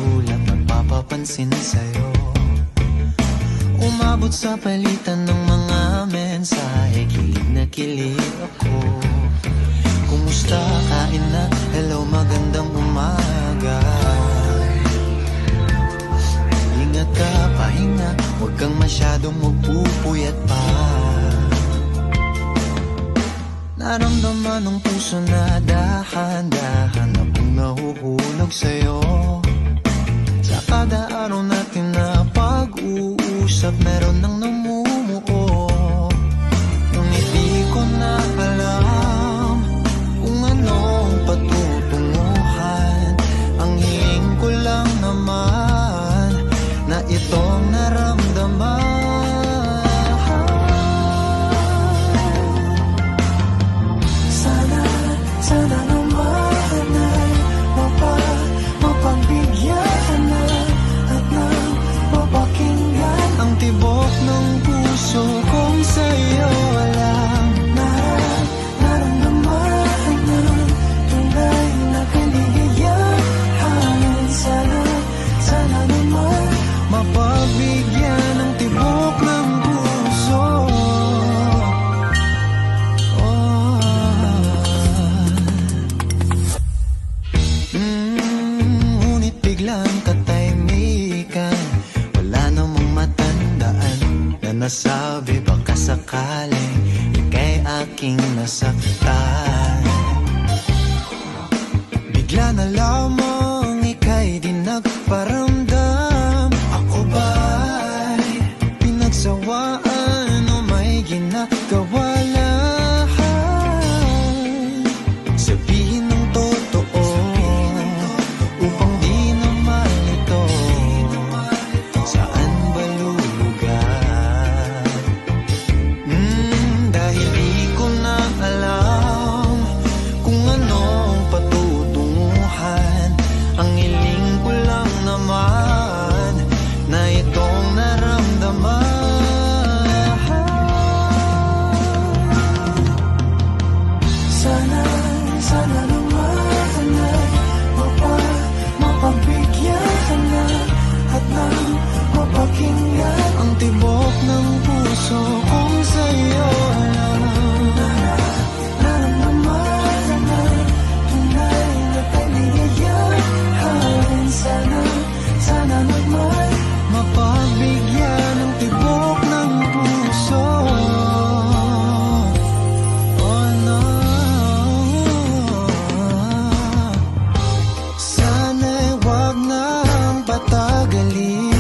sulat, nagpapapansin sa'yo. Umabot sa palitan ng mga mensahe, kilig na kilig ako. Kumusta, kain na, hello, magandang umaga. Ingat ka, pahinga, huwag kang masyadong magpupuyat pa. Naramdaman ng puso na dahan-dahan akong nahuhulog sa'yo. Sa kada araw natin na pag-uusap, meron nang namumuo. Ngunit di ko na alam kung anong patutunguhan. Ang hiling ko lang naman na itong naramdaman. Sana naman ay mapagbigyan na at nang mapakinggan ang tibok ng puso kong sa'yo lang naramdaman ng tunay na kaligayahan. Sana naman mapagbigyan ng tibok ng puso. Ngunit biglang katahimikan, wala namang matandaan na nasabi baka sakaling ika'y aking nasaktan. Bigla na lamang ika'y di nagparamdam. Ako ba'y pinagsawaan o may ginagawa lang? Sabihin ng totoo upang di na malito. Saan ba lulugar? Dahil di ko na alam kung anong patutunguhan. Ang hiling ko lang naman na itong naramdaman. Sana naman ay mapagbigyan na at nang mapakinggan ang tibok ng puso kong sa'yo lang naramdaman ang tunay na kaligayahan. Sana naman mapagbigyan ng tibok ng puso. Oh no, sana'y wag nang patagalin.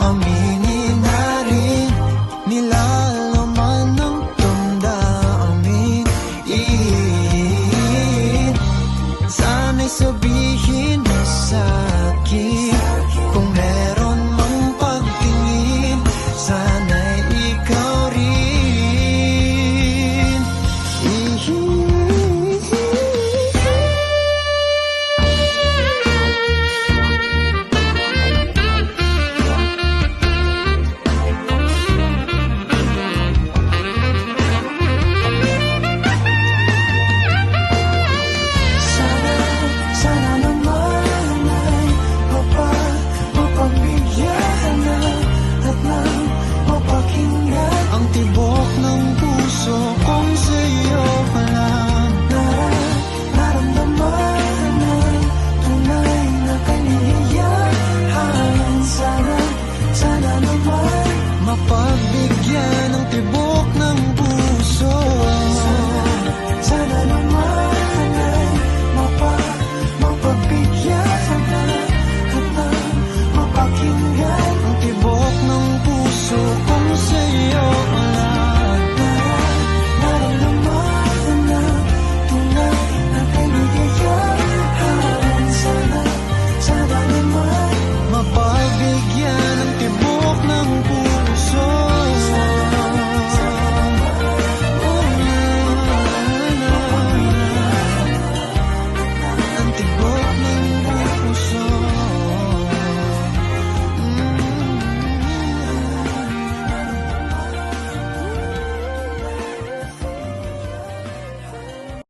Aminin na rin nilalaman ng damdamin. Sana'y sabihin mo sa'kin kung meron mang pagtingin. Sana'y ikaw rin. Sana naman ay mapagbigyan na at nang mapakinggan ang tibok ng puso kong sa'yo lang naramdaman ang tunay na kaligayahan. Sana naman mapagbigyan ng tibok ng puso. Sana naman ay mapagbigyan na at nang mapakinggan ang tibok ng puso kung sa'yo lang naramdaman ang tunay na kaligayahan. Sana naman mapagbigyan ng tibok ng puso. Ang tibok